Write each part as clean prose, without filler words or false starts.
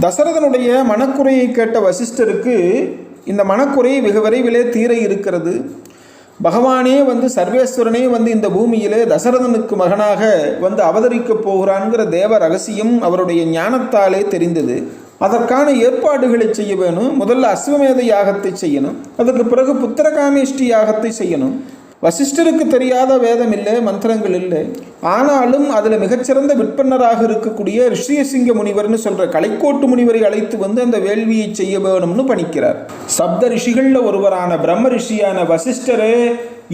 தசரதனுடைய மனக்குறையை கேட்ட வசிஷ்டருக்கு இந்த மனக்குறை வெகு விரைவிலே தீர இருக்கிறது. பகவானே சர்வேஸ்வரனே இந்த பூமியிலே தசரதனுக்கு மகனாக அவதரிக்கப் போகிறான்கிற தேவ ரகசியம் அவருடைய ஞானத்தாலே தெரிந்தது. அதற்கான ஏற்பாடுகளை செய்ய வேணும். முதல்ல அஸ்வமேத யாகத்தை செய்யணும், அதற்கு பிறகு புத்திரகாமேஷ்டி யாகத்தை செய்யணும். வசிஷ்டருக்கு தெரியாத வேதம் இல்லை, மந்திரங்கள் இல்லை. ஆனாலும் அதில் மிகச்சிறந்த விற்பனராக இருக்கக்கூடிய ரிஷியசிங்க முனிவர்னு சொல்கிற கலைக்கோட்டு முனிவரை அழைத்து அந்த வேள்வியை செய்ய வேணும்னு பணிக்கிறார். சப்த ரிஷிகளில் ஒருவரான பிரம்ம ரிஷியான வசிஷ்டரே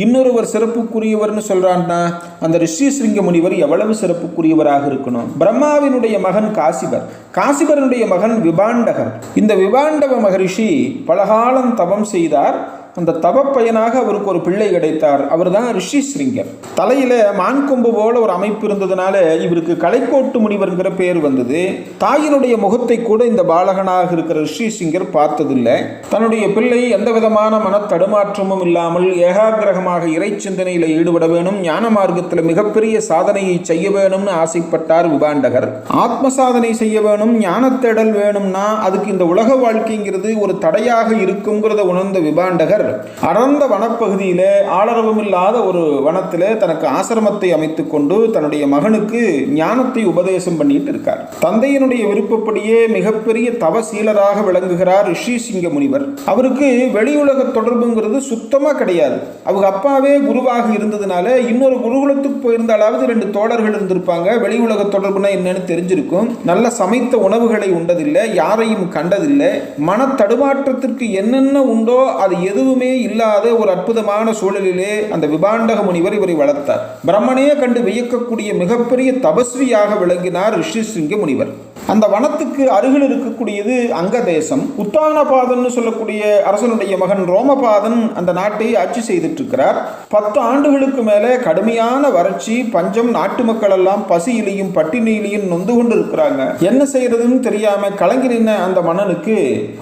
இன்னொருவர் சிறப்புக்குரியவர்னு சொல்றான்னா அந்த ரிஷியசிங்க முனிவர் எவ்வளவு சிறப்புக்குரியவராக இருக்கணும். பிரம்மாவினுடைய மகன் காசிபர், காசிபரனுடைய மகன் விபாண்டகர். இந்த விபாண்டவ மகரிஷி பலகாலம் தவம் செய்தார். அந்த தவப்பயனாக அவருக்கு ஒரு பிள்ளை கிடைத்தார். அவர் தான் ரிஷிசிங்கர். தலையில மான் கொம்பு போல ஒரு அமைப்பு இருந்ததுனால இவருக்கு கலைக்கோட்டு முனிவர்ங்கிற பேர் வந்தது. தாயினுடைய முகத்தை கூட இந்த பாலகனாக இருக்கிற ரிஷிசிங்கர் பார்த்ததில்லை. தன்னுடைய பிள்ளை எந்த விதமான மன தடுமாற்றமும் இல்லாமல் ஏகாகிரகமாக இறை சிந்தனையில் ஈடுபட வேணும், ஞான மார்க்கத்தில் மிகப்பெரிய சாதனையை செய்ய வேணும்னு ஆசைப்பட்டார் விபாண்டகர். ஆத்ம சாதனை செய்ய வேணும், ஞான தேடல் வேணும்னா அதுக்கு இந்த உலக வாழ்க்கைங்கிறது ஒரு தடையாக இருக்குங்கிறத உணர்ந்த விபாண்டகர் அடர்ந்த வனப்பகுதியிலே ஆளரவும் இல்லாத ஒரு வனத்திலே தனக்கு ஆசிரமத்தை அமைத்துக் கொண்டு தன்னுடைய மகனுக்கு ஞானத்தை உபதேசம் பண்ணிட்டு இருக்கார். தந்தையினுடைய விருப்பப்படியே மிகப்பெரிய தவசீலராக விளங்குகிறார் ரிஷிசிங்க முனிவர். அவருக்கு வெளியுலக தொடர்புங்கிறது சுத்தமா கிடையாது. அவங்க அப்பாவே குருவாக இருந்ததுனால இன்னொரு குருகுலத்துக்கு போயிருந்தாலாவது 2 தோழர்கள் இருந்திருப்பாங்க. வெளி உலக தொடர்புனா என்னன்னு தெரிஞ்சிருக்கும். நல்ல சமைத்த உணவுகளை உண்டதில்லை, யாரையும் கண்டதில்லை. மன தடுமாற்றத்திற்கு என்னென்ன உண்டோ அது எதுவுமே இல்லாத ஒரு அற்புதமான சூழலிலே அந்த விபாண்டக முனிவர் இவரை வளர்த்தார். பிரம்மனையே கண்டு வியக்கக்கூடிய மிகப்பெரிய தபஸ்வியாக விளங்கினார் ரிஷிசிங்க முனிவர். அந்த வனத்துக்கு அருகில் இருக்கக்கூடியது அங்க தேசம். உத்தானபாதன் சொல்லக்கூடிய அரசனுடைய மகன் ரோமபாதன் அந்த நாட்டை ஆட்சி செய்துட்டு இருக்கிறார். 10 ஆண்டுகளுக்கு மேலே கடுமையான வறட்சி, பஞ்சம், நாட்டு மக்கள் எல்லாம் பசியிலையும் பட்டினியிலையும் நொந்து கொண்டு இருக்கிறாங்க. என்ன செய்யறதுன்னு தெரியாம கலங்கி நின்ன அந்த மன்னனுக்கு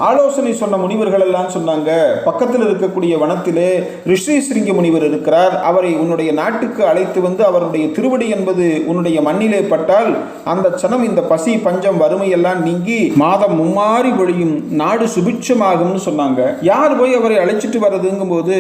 ஆலோசனை சொன்ன முனிவர்கள் எல்லாம் சொன்னாங்க, பக்கத்தில் இருக்கக்கூடிய வனத்திலே ரிஷிசிங்க முனிவர் இருக்கிறார், அவரை உன்னுடைய நாட்டுக்கு அழைத்து அவருடைய திருவடி என்பது உன்னுடைய மண்ணிலே பட்டால் அந்த சனம் இந்த பசி பஞ்சம் வறுமையெல்லாம் நீங்கி மாதம் மும்மாறி பொழியும், நாடு சுபிட்சமாகும்னு சொன்னாங்க. யார் போய் அவரை அழைச்சிட்டு வர்றதுங்கும் போது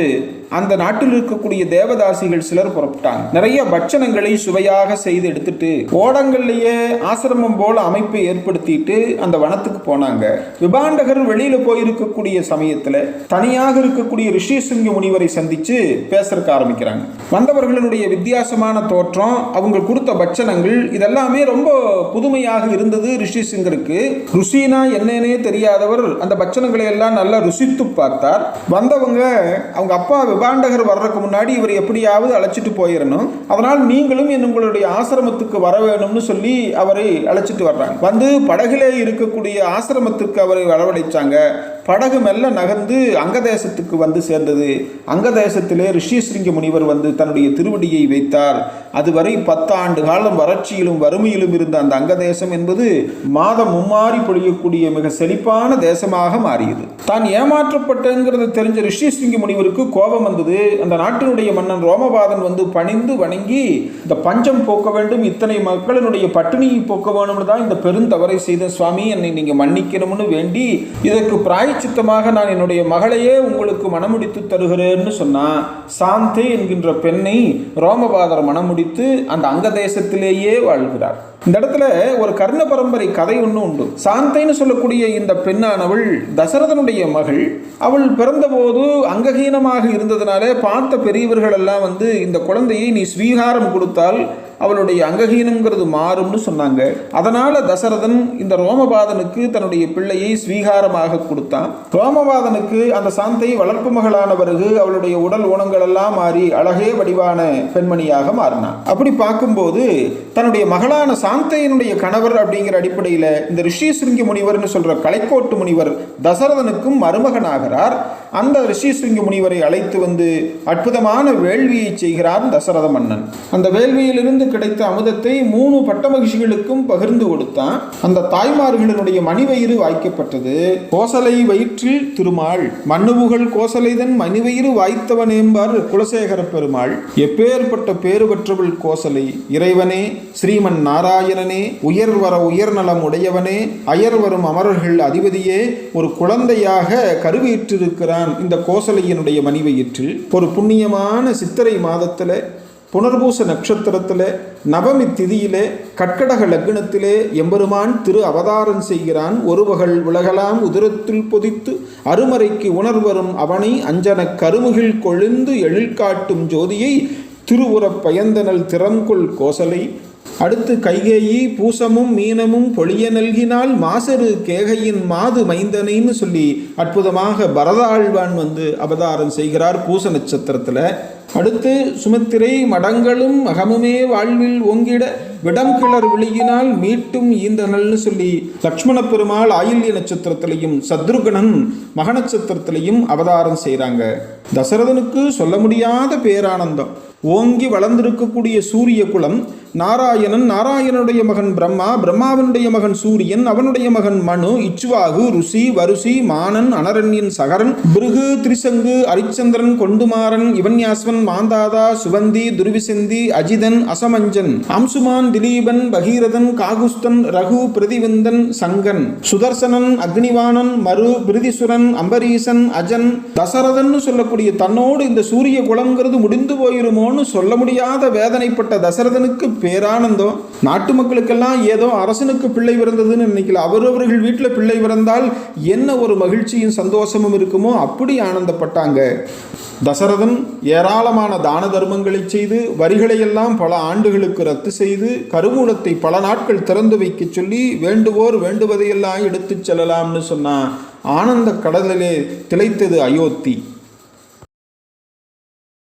அந்த நாட்டில் இருக்கக்கூடிய தேவதாசிகள் சிலர் புறப்பட்டாங்க. நிறைய பட்சணங்களை சுவையாக செய்து எடுத்துட்டு ஓடங்கள்லயே ஆசிரமம் போல அமைப்பை ஏற்படுத்திட்டு அந்த வனத்துக்கு போனாங்க. விபாண்டகர் வெளியில போயிருக்கக்கூடிய சமயத்துல தனியாக இருக்கக்கூடிய ரிஷிசிங்க முனிவரை சந்திச்சு பேசறதுக்கு ஆரம்பிக்கிறாங்க. வந்தவர்களுடைய வித்தியாசமான தோற்றம், அவங்க கொடுத்த பட்சணங்கள் இதெல்லாமே ரொம்ப புதுமையாக இருந்தது ரிஷிசிங்கருக்கு. ருசினா என்னன்னே தெரியாதவர் அந்த பட்சணங்களை எல்லாம் நல்லா ருசித்து பார்த்தார். வந்தவங்க அவங்க அப்பா விபாண்டகர் வர்றதுக்கு முன்னாடி இவர் எப்படியாவது அழைச்சிட்டு போயிடணும், அதனால் நீங்களும் உங்களுடைய ஆசிரமத்துக்கு வர வேணும்னு சொல்லி அவரை அழைச்சிட்டு வர்றாங்க. படகிலே இருக்கக்கூடிய ஆசிரமத்துக்கு அவரை வரவழைச்சாங்க. படகு மெல்ல நகர்ந்து அங்க தேசத்துக்கு சேர்ந்தது. அங்க தேசத்திலே ரிஷிசிங்க முனிவர் தன்னுடைய திருவடியை வைத்தார். அதுவரை 10 ஆண்டு காலம் வறட்சியிலும் வறுமையிலும் இருந்த அந்த அங்க தேசம் என்பது மாதம் மும்மாறி பொழியக்கூடிய மிக செழிப்பான தேசமாக மாறியது. தான் ஏமாற்றப்பட்டங்கிறது தெரிஞ்ச ரிஷிசிங்க முனிவருக்கு கோபம் வந்தது. அந்த நாட்டினுடைய மன்னன் ரோமபாதன் பணிந்து வணங்கி இந்த பஞ்சம் போக்க வேண்டும், இத்தனை மக்களினுடைய பட்டினியை போக்க வேணும்னு தான் இந்த பெருந்தவறை செய்த சுவாமி, என்னை நீங்க மன்னிக்கணும்னு வேண்டி இதற்கு பிராயச்சித்தமாக நான் என்னுடைய மகளையே உங்களுக்கு மனமுடித்து தருகிறேன்னு சொன்னா சாந்தை என்கின்ற பெண்ணை ரோமபாதர் மனமுடித்து அந்த அங்க தேசத்திலேயே வாழ்கிறார். இந்த இடத்துல ஒரு கர்ண பரம்பரை கதை ஒன்று உண்டு. சாந்தைன்னு சொல்லக்கூடிய இந்த பெண்ணானவள் தசரதனுடைய மகள். அவள் பிறந்தபோது அங்கஹீனமாக இருந்ததுனாலே பார்த்த பெரியவர்கள் எல்லாம் இந்த குழந்தையை நீ ஸ்வீகாரம் கொடுத்தால் அவளுடைய அங்கஹீனங்கிறது மாறும்னு சொன்னாங்க. அதனால தசரதன் இந்த ரோமபாதனுக்கு தன்னுடைய பிள்ளையை ஸ்வீகாரமாக கொடுத்தான். ரோமபாதனுக்கு அந்த சாந்தை வளர்ப்பு மகளான பிறகு அவளுடைய உடல் ஊனங்கள் எல்லாம் மாறி அழகே வடிவான பெண்மணியாக மாறினான். அப்படி பார்க்கும்போது தன்னுடைய மகளான சாந்தையினுடைய கணவர் அப்படிங்கிற அடிப்படையில் இந்த ரிஷிசிங்க முனிவர்னு சொல்ற கலைக்கோட்டு முனிவர் தசரதனுக்கும் மருமகனாகிறார். அந்த ரிஷிசிங்க முனிவரை அழைத்து அற்புதமான வேள்வியை செய்கிறார் தசரத மன்னன். அந்த வேள்வியிலிருந்து கிடைத்த அமுதத்தை 3 பட்ட மகிழ்ச்சிகளுக்கும் பகிர்ந்து கொடுத்தான். அந்த தாய்மார்களினுடைய மணிவயிறு வாய்க்கப்பட்டது. கோசலை வயிற்றில் திருமால் மண்ணுபுகள் கோசலைதன் மணிவயிறு வாய்த்தவன் என்பார் குலசேகர பெருமாள். எப்பேற்பட்ட பேறு பெற்றவள் கோசலை! இறைவனே, ஸ்ரீமன் நாராயணனே, உயர்வர உயர்நலம் உடையவனே, அயர் வரும் அமரர்கள் அதிபதியே, ஒரு குழந்தையாக கருவயிற்றிருக்கிறான் இந்த கோசலையினுடைய மணிவயிற்றில். ஒரு புண்ணியமான சித்திரை மாதத்தில் புனர்பூச நட்சத்திரத்தில் நவமி திதியிலே கட்கடக லக்னத்திலே எம்பெருமான் திரு அவதாரம் செய்கிறான். ஒரு பகல் உலகலாம் உதிரத்தில் பொதித்து அருமறைக்கு உணர்வரும் அவனை அஞ்சன கருமுகில் கொழுந்து எழில் காட்டும் ஜோதியை திருவுறப் பயந்தனல் திறம்கொள் கோசலை. அடுத்து கைகேயி பூசமும் மீனமும் பொழிய நல்கினால் மாசரு கேகையின் மாது மைந்தனைன்னு சொல்லி அற்புதமாக பரதாழ்வான் அவதாரம் செய்கிறார் பூச நட்சத்திரத்தில். அடுத்து சுமித்திரை மடங்களும் மகமுமே வாழ்வில் ஓங்கிட விடம் கிளர் விழியினால் மீட்டும் ஈந்தனல்னு சொல்லி லக்ஷ்மண பெருமாள் ஆயில்ய நட்சத்திரத்திலையும் சத்ருகணன் மக நட்சத்திரத்திலையும் அவதாரம் செய்கிறாங்க. தசரதனுக்கு சொல்ல முடியாத பேரானந்தம். ஓங்கி வளர்ந்திருக்கக்கூடிய சூரிய குலம் நாராயணன், நாராயணனுடைய மகன் பிரம்மா, பிரம்மாவனுடைய மகன் சூரியன், அவனுடைய மகன் மனு, இச்சுவாகு, ருசி, வருசி, மானன், அனரண்யன், சகரன், பிருகு, திரிசங்கு, அரிச்சந்திரன், கொண்டுமாறன், இவன்யாஸ்வன், மாந்தாதா, சுவந்தி, துர்விசந்தி, அஜிதன், அசமஞ்சன், அம்சுமான், திலீபன், பகீரதன், காகுஸ்தன், ரகு, பிரதிவிந்தன், சங்கன், சுதர்சனன், அக்னிவானன், மரு, பிரிதிசுரன், அம்பரீசன், அஜன். தசரதன் சொல்லக்கூடிய தன்னோடு இந்த சூரிய குலங்கிறது முடிந்து போயிருமோன்னு சொல்ல முடியாத வேதனைப்பட்ட தசரதனுக்கு பேரானந்தம். நாட்டு மக்களுக்கெல்லாம் ஏதோ அரசனுக்கு பிள்ளை பிறந்ததுன்னு நினைக்கல. அவரவர்கள் வீட்டில் பிள்ளை பிறந்தால் என்ன ஒரு மகிழ்ச்சியும் சந்தோஷமும் இருக்குமோ அப்படி ஆனந்தப்பட்டாங்க. தசரதன் ஏராளமான தான தர்மங்களை செய்து வரிகளையெல்லாம் பல ஆண்டுகளுக்கு ரத்து செய்து கருவூலத்தை பல நாட்கள் திறந்து வைக்க சொல்லி வேண்டுவோர் வேண்டுவதையெல்லாம் எடுத்துச் செல்லலாம்னு சொன்னான். ஆனந்த கடலிலே திளைத்தது அயோத்தி.